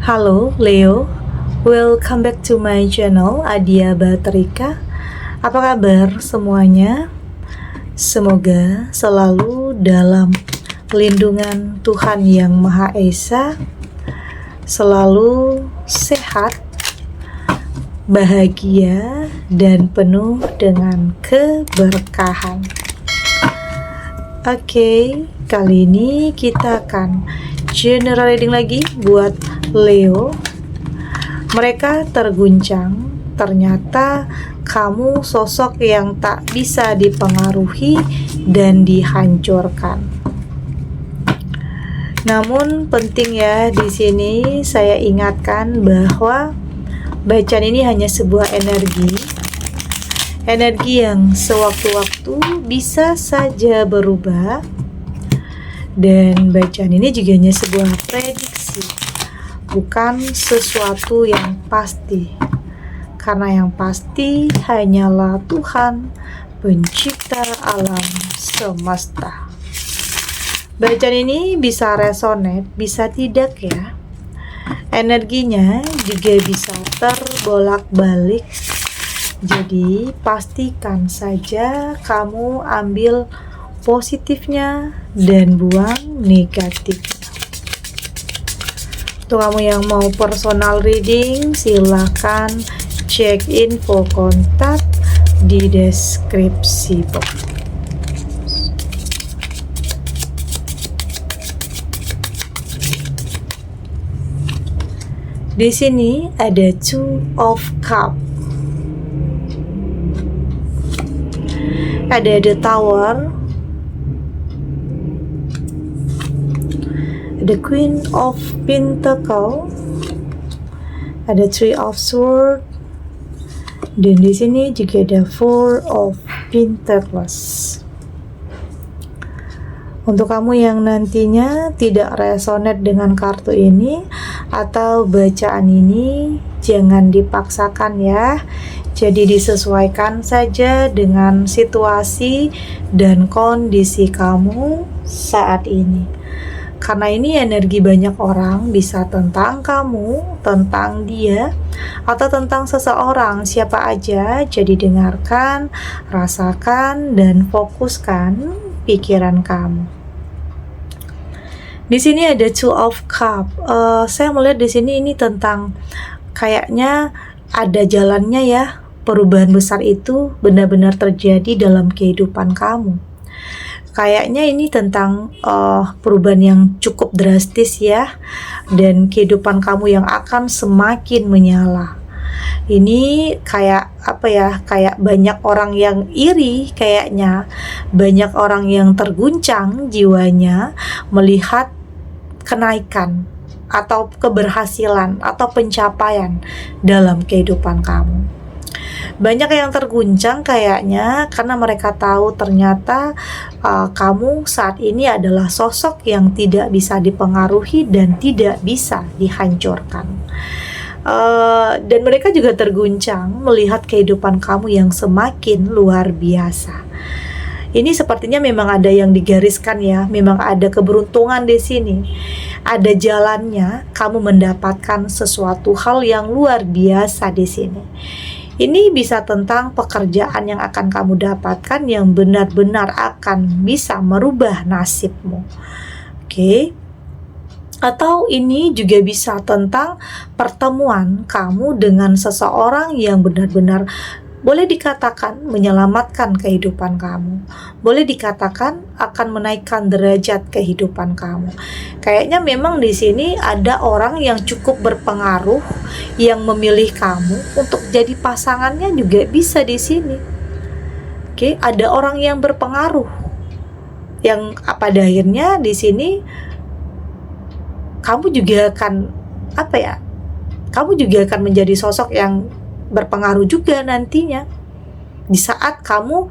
Halo Leo, welcome back to my channel Adia Baterika. Apa kabar semuanya? Semoga selalu dalam lindungan Tuhan Yang Maha Esa, selalu sehat, bahagia, dan penuh dengan keberkahan. Oke, kali ini kita akan general reading lagi buat Leo. Mereka terguncang, ternyata kamu sosok yang tak bisa dipengaruhi dan dihancurkan. Namun penting ya, di sini saya ingatkan bahwa bacaan ini hanya sebuah energi yang sewaktu-waktu bisa saja berubah. Dan bacaan ini juga hanya sebuah prediksi, bukan sesuatu yang pasti. Karena yang pasti hanyalah Tuhan, pencipta alam semesta. Bacaan ini bisa resonate, bisa tidak ya. Energinya juga bisa terbolak-balik. Jadi pastikan saja kamu ambil positifnya dan buang negatifnya. Untuk kamu yang mau personal reading, silakan cek info kontak di deskripsi box. Di sini ada Two of Cup, ada The Tower, the Queen of Pentacle, ada Three of Swords, dan di sini juga ada Four of Pentacles. Untuk kamu yang nantinya tidak resonate dengan kartu ini atau bacaan ini, jangan dipaksakan ya. Jadi disesuaikan saja dengan situasi dan kondisi kamu saat ini. Karena ini energi banyak orang, bisa tentang kamu, tentang dia, atau tentang seseorang, siapa aja. Jadi dengarkan, rasakan, dan fokuskan pikiran kamu. Di sini ada Two of Cup. Saya melihat di sini ini tentang kayaknya ada jalannya ya. Perubahan besar itu benar-benar terjadi dalam kehidupan kamu. Kayaknya ini tentang perubahan yang cukup drastis ya, dan kehidupan kamu yang akan semakin menyala. Ini kayak apa ya, kayak banyak orang yang iri, kayaknya banyak orang yang terguncang jiwanya melihat kenaikan atau keberhasilan atau pencapaian dalam kehidupan kamu. Banyak yang terguncang kayaknya karena mereka tahu ternyata kamu saat ini adalah sosok yang tidak bisa dipengaruhi dan tidak bisa dihancurkan. Dan mereka juga terguncang melihat kehidupan kamu yang semakin luar biasa. Ini sepertinya memang ada yang digariskan ya, memang ada keberuntungan di sini. Ada jalannya kamu mendapatkan sesuatu hal yang luar biasa di sini. Ini bisa tentang pekerjaan yang akan kamu dapatkan yang benar-benar akan bisa merubah nasibmu. Oke. Atau ini juga bisa tentang pertemuan kamu dengan seseorang yang benar-benar boleh dikatakan menyelamatkan kehidupan kamu. Boleh dikatakan akan menaikkan derajat kehidupan kamu. Kayaknya memang di sini ada orang yang cukup berpengaruh yang memilih kamu untuk jadi pasangannya juga bisa di sini. Oke, ada orang yang berpengaruh yang pada akhirnya di sini kamu juga akan apa ya? Kamu juga akan menjadi sosok yang berpengaruh juga nantinya di saat kamu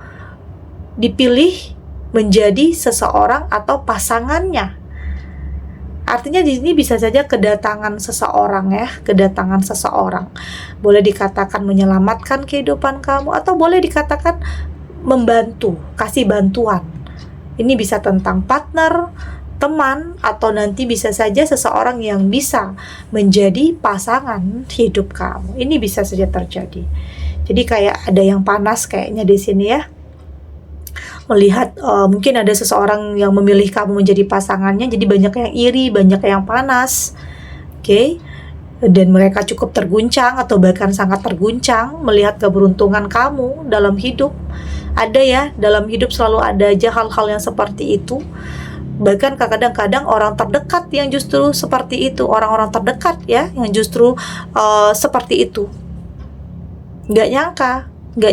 dipilih menjadi seseorang atau pasangannya. Artinya di sini bisa saja kedatangan seseorang ya, kedatangan seseorang. Boleh dikatakan menyelamatkan kehidupan kamu atau boleh dikatakan membantu, kasih bantuan. Ini bisa tentang partner, teman, atau nanti bisa saja seseorang yang bisa menjadi pasangan hidup kamu. Ini bisa saja terjadi. Jadi kayak ada yang panas kayaknya di sini ya. Melihat mungkin ada seseorang yang memilih kamu menjadi pasangannya, jadi banyak yang iri, banyak yang panas. Oke. Dan mereka cukup terguncang atau bahkan sangat terguncang melihat keberuntungan kamu dalam hidup. Ada ya, dalam hidup selalu ada aja hal-hal yang seperti itu. Bahkan kadang-kadang orang terdekat yang justru seperti itu, orang-orang terdekat ya yang justru seperti itu. Nggak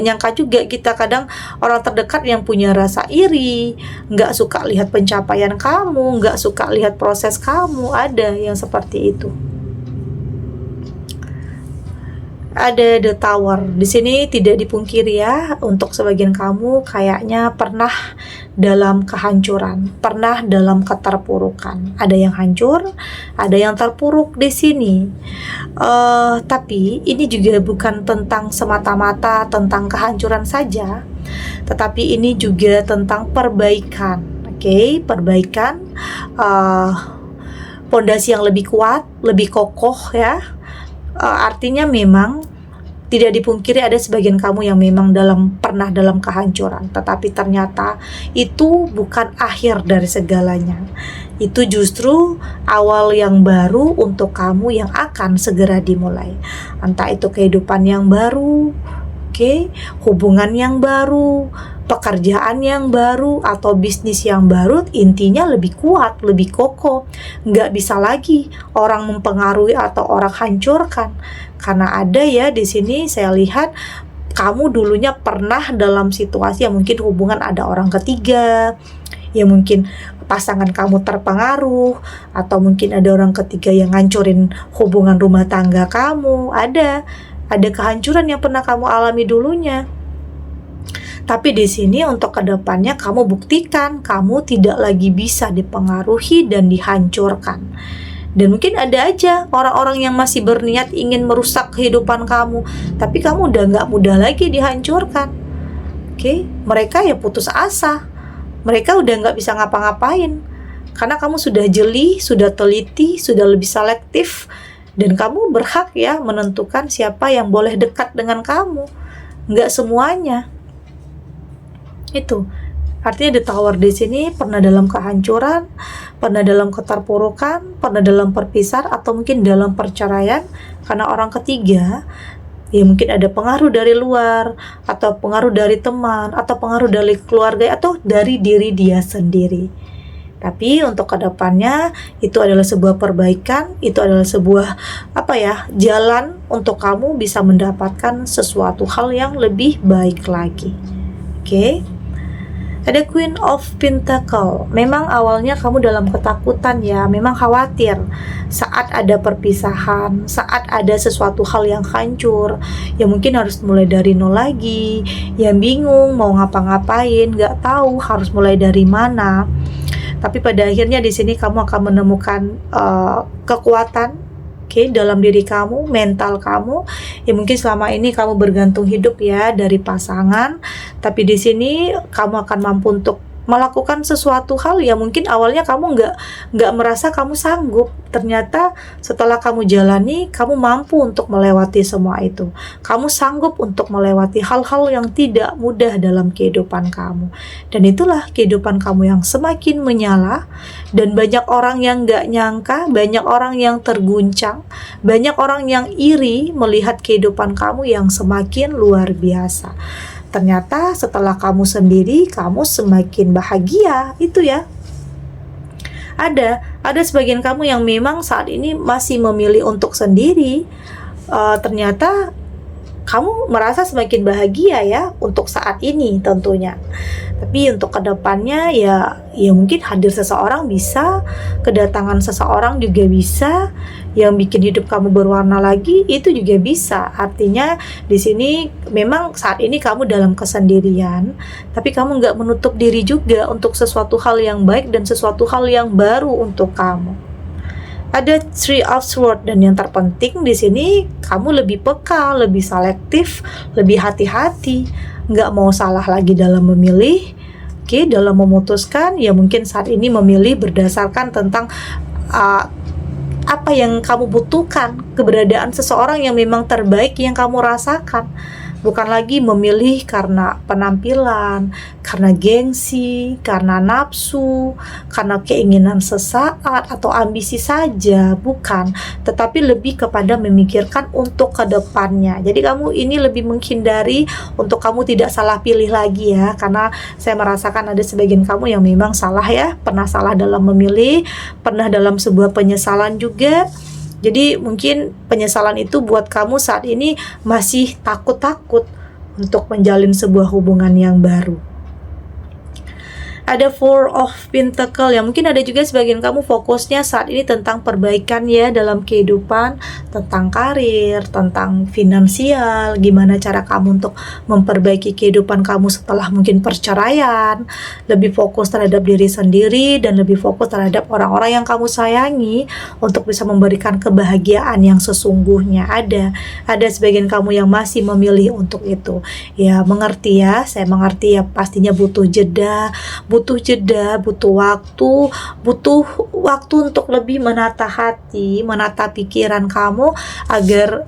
nyangka juga kita kadang orang terdekat yang punya rasa iri, nggak suka lihat pencapaian kamu, nggak suka lihat proses kamu, ada yang seperti itu. Ada The Tower. Di sini tidak dipungkiri ya, untuk sebagian kamu kayaknya pernah dalam kehancuran, pernah dalam keterpurukan. Ada yang hancur, ada yang terpuruk di sini. Tapi ini juga bukan tentang semata-mata tentang kehancuran saja, tetapi ini juga tentang perbaikan. Oke, perbaikan, pondasi yang lebih kuat, lebih kokoh ya. Artinya memang tidak dipungkiri ada sebagian kamu yang memang pernah dalam kehancuran, tetapi ternyata itu bukan akhir dari segalanya. Itu justru awal yang baru untuk kamu yang akan segera dimulai. Entah itu kehidupan yang baru, hubungan yang baru, pekerjaan yang baru, atau bisnis yang baru, intinya lebih kuat, lebih kokoh. Nggak bisa lagi orang mempengaruhi atau orang hancurkan. Karena ada ya di sini saya lihat kamu dulunya pernah dalam situasi yang mungkin hubungan ada orang ketiga, ya mungkin pasangan kamu terpengaruh, atau mungkin ada orang ketiga yang ngancurin hubungan rumah tangga kamu. Ada kehancuran yang pernah kamu alami dulunya. Tapi di sini untuk kedepannya kamu buktikan kamu tidak lagi bisa dipengaruhi dan dihancurkan. Dan mungkin ada aja orang-orang yang masih berniat ingin merusak kehidupan kamu, tapi kamu udah gak mudah lagi dihancurkan. Mereka ya putus asa, mereka udah gak bisa ngapa-ngapain, karena kamu sudah jeli, sudah teliti, sudah lebih selektif, dan kamu berhak ya menentukan siapa yang boleh dekat dengan kamu. Gak semuanya. Itu artinya The Tower di sini pernah dalam kehancuran, pernah dalam keterpurukan, pernah dalam perpisahan, atau mungkin dalam perceraian karena orang ketiga. Ya mungkin ada pengaruh dari luar, atau pengaruh dari teman, atau pengaruh dari keluarga, atau dari diri dia sendiri. Tapi untuk kedepannya itu adalah sebuah perbaikan, itu adalah sebuah jalan untuk kamu bisa mendapatkan sesuatu hal yang lebih baik lagi. Ada Queen of Pentacle. Memang awalnya kamu dalam ketakutan ya, memang khawatir saat ada perpisahan, saat ada sesuatu hal yang hancur, ya mungkin harus mulai dari nol lagi, yang bingung mau ngapa-ngapain, gak tahu harus mulai dari mana. Tapi pada akhirnya di sini kamu akan menemukan kekuatan dalam diri kamu, mental kamu. Ya mungkin selama ini kamu bergantung hidup ya dari pasangan, tapi di sini kamu akan mampu untuk melakukan sesuatu hal yang mungkin awalnya kamu nggak merasa kamu sanggup. Ternyata setelah kamu jalani, kamu mampu untuk melewati semua itu. Kamu sanggup untuk melewati hal-hal yang tidak mudah dalam kehidupan kamu. Dan itulah kehidupan kamu yang semakin menyala, dan banyak orang yang nggak nyangka, banyak orang yang terguncang, banyak orang yang iri melihat kehidupan kamu yang semakin luar biasa. Ternyata setelah kamu sendiri, kamu semakin bahagia, itu ya. Ada sebagian kamu yang memang saat ini masih memilih untuk sendiri. Ternyata kamu merasa semakin bahagia ya untuk saat ini tentunya. Tapi untuk kedepannya ya mungkin hadir seseorang bisa, kedatangan seseorang juga bisa, yang bikin hidup kamu berwarna lagi itu juga bisa. Artinya di sini memang saat ini kamu dalam kesendirian, tapi kamu nggak menutup diri juga untuk sesuatu hal yang baik dan sesuatu hal yang baru untuk kamu. Ada Three of Swords, dan yang terpenting di sini kamu lebih peka, lebih selektif, lebih hati-hati, nggak mau salah lagi dalam memilih. Oke, dalam memutuskan ya mungkin saat ini memilih berdasarkan tentang apa yang kamu butuhkan, keberadaan seseorang yang memang terbaik yang kamu rasakan. Bukan lagi memilih karena penampilan, karena gengsi, karena nafsu, karena keinginan sesaat atau ambisi saja, bukan. Tetapi lebih kepada memikirkan untuk kedepannya. Jadi kamu ini lebih menghindari untuk kamu tidak salah pilih lagi ya. Karena saya merasakan ada sebagian kamu yang memang salah ya, pernah salah dalam memilih, pernah dalam sebuah penyesalan juga. Jadi mungkin penyesalan itu buat kamu saat ini masih takut-takut untuk menjalin sebuah hubungan yang baru. Ada Four of Pentacle yang mungkin ada juga sebagian kamu fokusnya saat ini tentang perbaikan ya dalam kehidupan, tentang karir, tentang finansial, gimana cara kamu untuk memperbaiki kehidupan kamu setelah mungkin perceraian, lebih fokus terhadap diri sendiri dan lebih fokus terhadap orang-orang yang kamu sayangi untuk bisa memberikan kebahagiaan yang sesungguhnya. Ada sebagian kamu yang masih memilih untuk itu. Ya, mengerti ya, saya mengerti ya, pastinya butuh jeda, butuh waktu untuk lebih menata hati, menata pikiran kamu agar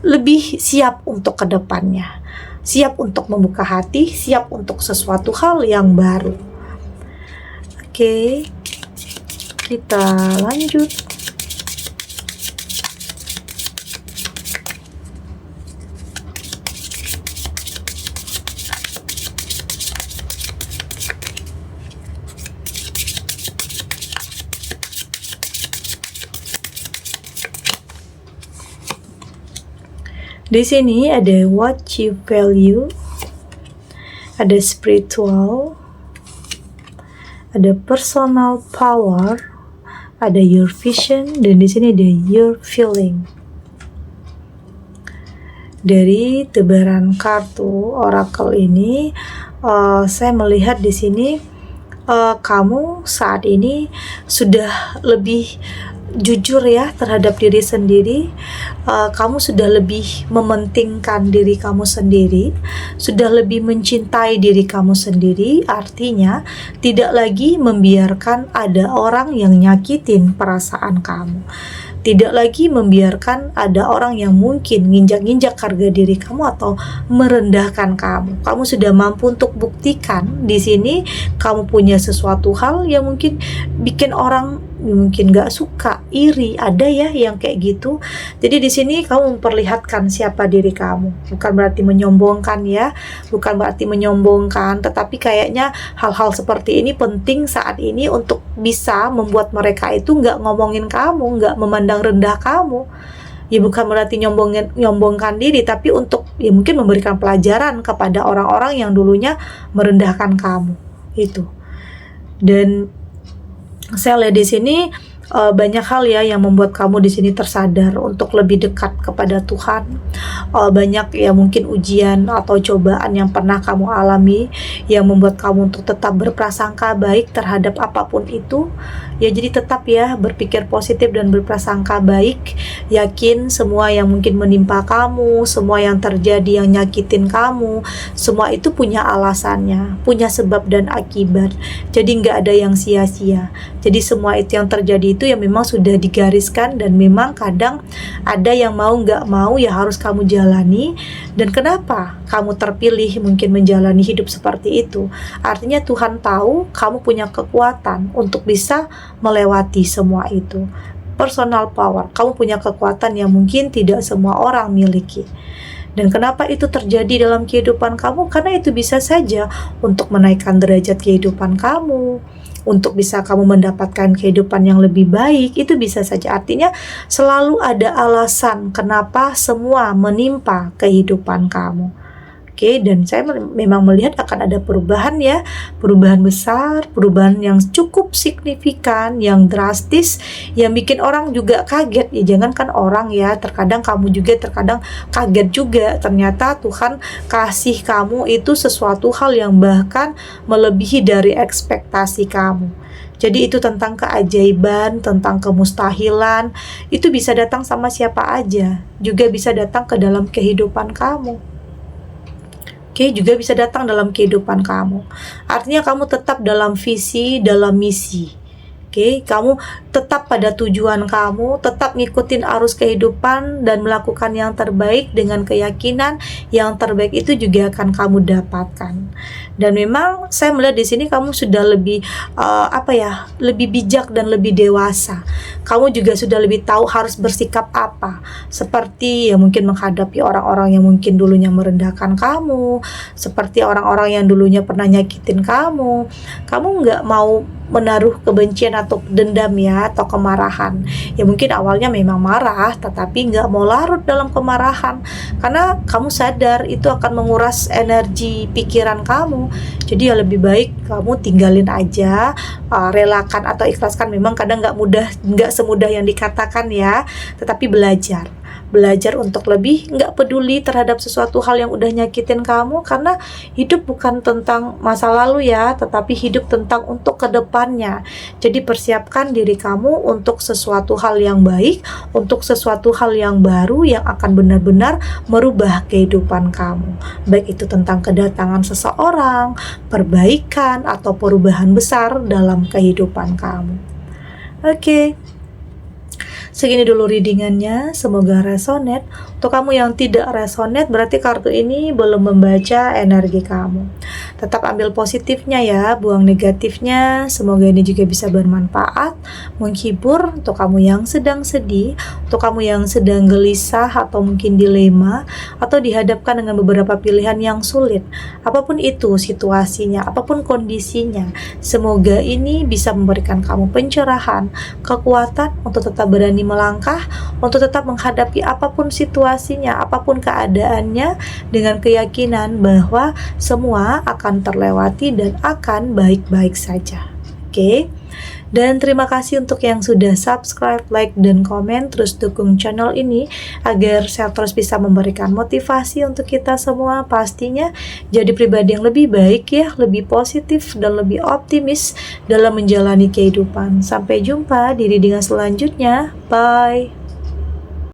lebih siap untuk kedepannya, siap untuk membuka hati, siap untuk sesuatu hal yang baru. Oke, kita lanjut. Di sini ada what you value, ada spiritual, ada personal power, ada your vision, dan di sini ada your feeling. Dari tebaran kartu oracle ini, saya melihat di sini kamu saat ini sudah lebih jujur ya terhadap diri sendiri. Kamu sudah lebih mementingkan diri kamu sendiri, sudah lebih mencintai diri kamu sendiri. Artinya tidak lagi membiarkan ada orang yang nyakitin perasaan kamu, tidak lagi membiarkan ada orang yang mungkin nginjak-nginjak harga diri kamu atau merendahkan kamu. Kamu sudah mampu untuk buktikan di sini kamu punya sesuatu hal yang mungkin bikin orang mungkin gak suka, iri, ada ya yang kayak gitu. Jadi di sini kamu memperlihatkan siapa diri kamu. Bukan berarti menyombongkan ya, bukan berarti menyombongkan, tetapi kayaknya hal-hal seperti ini penting saat ini untuk bisa membuat mereka itu gak ngomongin kamu, gak memandang rendah kamu. Ya bukan berarti nyombongkan diri, tapi untuk ya mungkin memberikan pelajaran kepada orang-orang yang dulunya merendahkan kamu itu. Dan saya lihat di sini banyak hal ya yang membuat kamu di sini tersadar untuk lebih dekat kepada Tuhan. Banyak ya mungkin ujian atau cobaan yang pernah kamu alami yang membuat kamu untuk tetap berprasangka baik terhadap apapun itu. Ya jadi tetap ya berpikir positif dan berprasangka baik. Yakin semua yang mungkin menimpa kamu, semua yang terjadi yang nyakitin kamu, semua itu punya alasannya, punya sebab dan akibat. Jadi nggak ada yang sia-sia. Jadi semua itu yang terjadi itu ya memang sudah digariskan, dan memang kadang ada yang mau nggak mau ya harus kamu jalani. Dan kenapa kamu terpilih mungkin menjalani hidup seperti itu? Artinya Tuhan tahu kamu punya kekuatan untuk bisa melewati semua itu. Personal power, kamu punya kekuatan yang mungkin tidak semua orang miliki. Dan kenapa itu terjadi dalam kehidupan kamu? Karena itu bisa saja untuk menaikkan derajat kehidupan kamu, untuk bisa kamu mendapatkan kehidupan yang lebih baik. Itu bisa saja. Artinya selalu ada alasan kenapa semua menimpa kehidupan kamu. Oke, dan saya memang melihat akan ada perubahan ya, perubahan besar, perubahan yang cukup signifikan, yang drastis, yang bikin orang juga kaget. Ya jangankan orang ya, terkadang kamu juga terkadang kaget juga. Ternyata Tuhan kasih kamu itu sesuatu hal yang bahkan melebihi dari ekspektasi kamu. Jadi itu tentang keajaiban, tentang kemustahilan, itu bisa datang sama siapa aja, juga bisa datang ke dalam kehidupan kamu. Oke, juga bisa datang dalam kehidupan kamu. Artinya kamu tetap dalam visi, dalam misi. Oke, kamu tetap pada tujuan kamu, tetap ngikutin arus kehidupan dan melakukan yang terbaik dengan keyakinan yang terbaik itu juga akan kamu dapatkan. Dan memang saya melihat di sini kamu sudah lebih lebih bijak dan lebih dewasa. Kamu juga sudah lebih tahu harus bersikap apa. Seperti ya mungkin menghadapi orang-orang yang mungkin dulunya merendahkan kamu, seperti orang-orang yang dulunya pernah nyakitin kamu. Kamu nggak mau menaruh kebencian atau dendam ya, atau kemarahan. Ya mungkin awalnya memang marah, tetapi nggak mau larut dalam kemarahan, karena kamu sadar itu akan menguras energi pikiran kamu. Jadi ya lebih baik kamu tinggalin aja, relakan atau ikhlaskan. Memang kadang nggak semudah yang dikatakan ya, tetapi belajar untuk lebih nggak peduli terhadap sesuatu hal yang udah nyakitin kamu, karena hidup bukan tentang masa lalu ya, tetapi hidup tentang untuk kedepannya. Jadi persiapkan diri kamu untuk sesuatu hal yang baik, untuk sesuatu hal yang baru yang akan benar-benar merubah kehidupan kamu, baik itu tentang kedatangan seseorang, perbaikan, atau perubahan besar dalam kehidupan kamu. Oke. Segini dulu readingannya, semoga resonate. Untuk kamu yang tidak resonate, berarti kartu ini belum membaca energi kamu. Tetap ambil positifnya ya, buang negatifnya. Semoga ini juga bisa bermanfaat, menghibur untuk kamu yang sedang sedih, untuk kamu yang sedang gelisah atau mungkin dilema, atau dihadapkan dengan beberapa pilihan yang sulit. Apapun itu situasinya, apapun kondisinya, semoga ini bisa memberikan kamu pencerahan, kekuatan untuk tetap berani melangkah, untuk tetap menghadapi apapun situasinya, apapun keadaannya, dengan keyakinan bahwa semua akan terlewati dan akan baik-baik saja. Oke? Dan terima kasih untuk yang sudah subscribe, like, dan komen. Terus dukung channel ini agar saya terus bisa memberikan motivasi untuk kita semua, pastinya jadi pribadi yang lebih baik ya, lebih positif dan lebih optimis dalam menjalani kehidupan. Sampai jumpa di readingan selanjutnya. Bye.